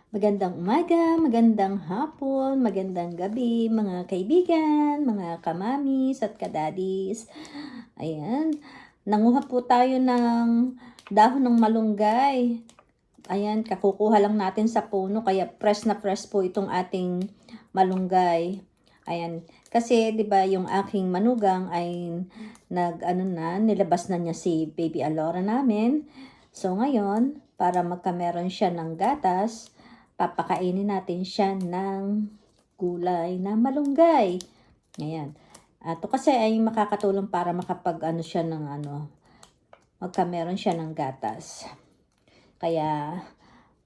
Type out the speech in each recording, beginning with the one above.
Magandang umaga, magandang hapon, magandang gabi mga kaibigan, mga kamamis at kadadis. Ayan, nanguha po tayo ng dahon ng malunggay. Ayan, kakukuha lang natin sa puno kaya fresh na fresh po itong ating malunggay. Ayan, kasi 'di ba yung aking manugang ay nilabas na niya si Baby Alora namin. So ngayon, para magkameron siya ng gatas, papakainin natin siya ng gulay na malunggay. Ayan. Ito kasi ay makakatulong para makapag-ano siya ng magkameron siya ng gatas. Kaya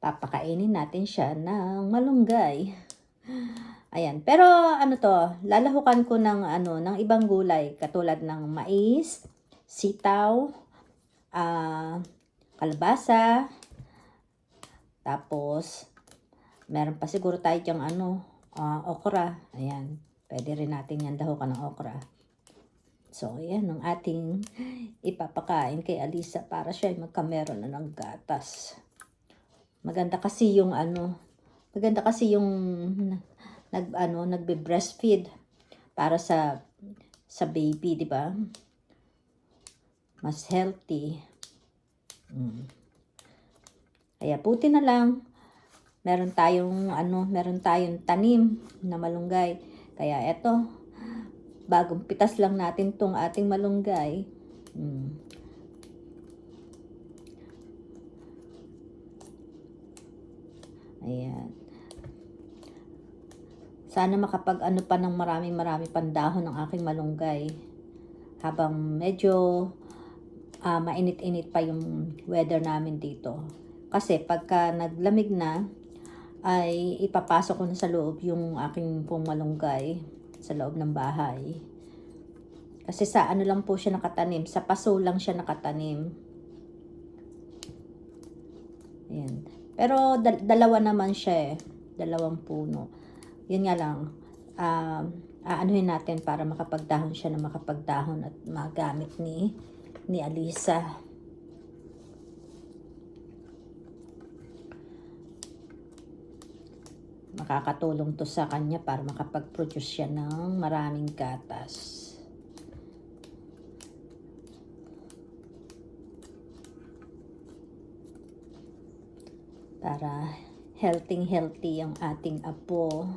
papakainin natin siya ng malunggay. Ayan. Pero ano to, lalahukan ko ng ibang gulay katulad ng mais, sitaw, kalabasa, tapos meron pa siguro tayo diyang okra. Ayan. Pwede rin natin yan dahukan ng okra. So, ayan ang ating ipapakain kay Alisa para siya ay magkameron na ng gatas. Maganda kasi yung nagbe-breastfeed para sa baby, 'di ba? Mas healthy. Kaya buti na lang meron tayong tanim na malunggay. Kaya eto, bagong pitas lang natin tong ating malunggay. Ayan. Sana makapag-ano pa ng marami pandahon ng aking malunggay. Habang medyo mainit-init pa yung weather namin dito. Kasi pagka naglamig na, ay ipapasok ko na sa loob yung aking pong malunggay sa loob ng bahay. Kasi sa ano lang po siya nakatanim, sa paso lang siya nakatanim. Ayan. Pero dalawa naman siya dalawang puno. Yun nga lang, aanuhin natin para makapagdahon siya na makapagdahon at magamit ni Alisa. Makakatulong to sa kanya para makapag-produce siya ng maraming gatas. Para healthy ang ating apo.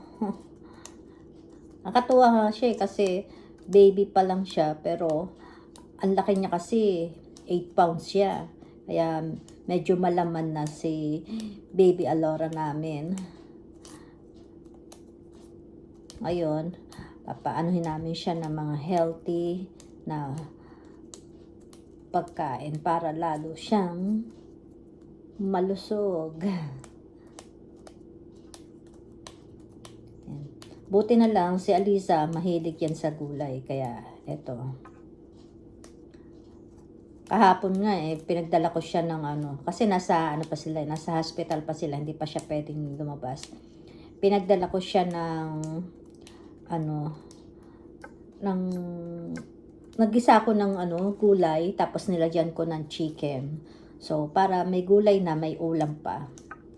Nakatuwa nga siya kasi baby pa lang siya pero ang laki niya kasi 8 pounds siya. Kaya medyo malaman na si Baby Alora namin. Ngayon, papaanuhin namin siya ng mga healthy na pagkain para lalo siyang malusog. Buti na lang si Alisa mahilig yan sa gulay. Kaya eto. Kahapon nga pinagdala ko siya ng kasi nasa hospital pa sila, hindi pa siya pwedeng lumabas. Pinagdala ko siya naggisa ko ng gulay, tapos nilagyan ko ng chicken. So, para may gulay na, may ulam pa.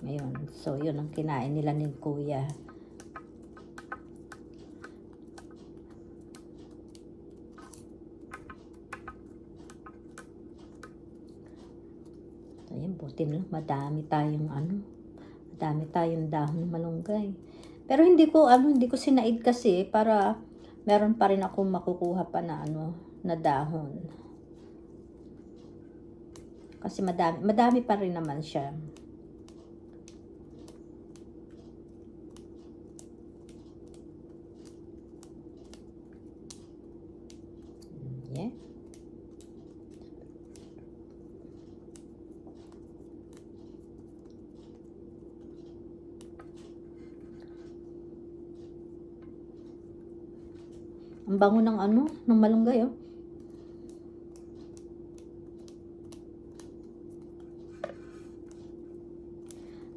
Ngayon, so yun ang kinain nila ni Kuya. Ayan, buti na lang, madami tayong dahon ng malunggay. Pero hindi ko sinaid kasi para meron pa rin akong makukuha pa na na dahon. Kasi madami pa rin naman siya. Yeah. Ang bango ng ng malunggay, oh.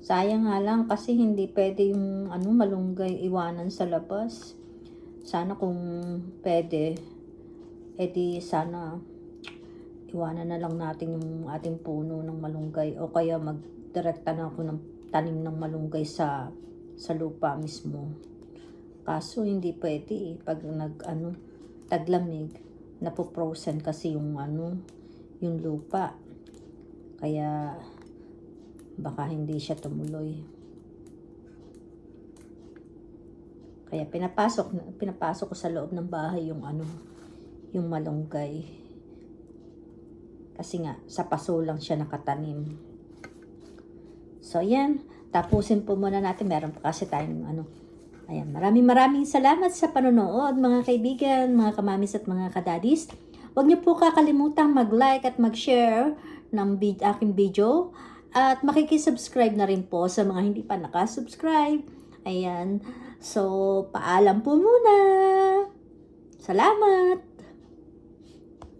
Sayang nga lang kasi hindi pwede yung malunggay iwanan sa labas. Sana kung pwede, edi sana iwanan na lang natin yung ating puno ng malunggay o kaya magdirekta na ako ng tanim ng malunggay sa lupa mismo. Kaso hindi pwede pag taglamig, napoprosen kasi yung lupa. Kaya baka hindi siya tumuloy. Kaya pinapasok ko sa loob ng bahay yung malunggay. Kasi nga sa paso lang siya nakatanim. So yan, tapusin po muna natin. Meron pa kasi tayong Ayan, maraming salamat sa panonood mga kaibigan, mga kamamis at mga kadadis. Huwag niyo po kakalimutan mag-like at mag-share ng aking video. At makikisubscribe na rin po sa mga hindi pa nakasubscribe. Ayan, so paalam po muna. Salamat!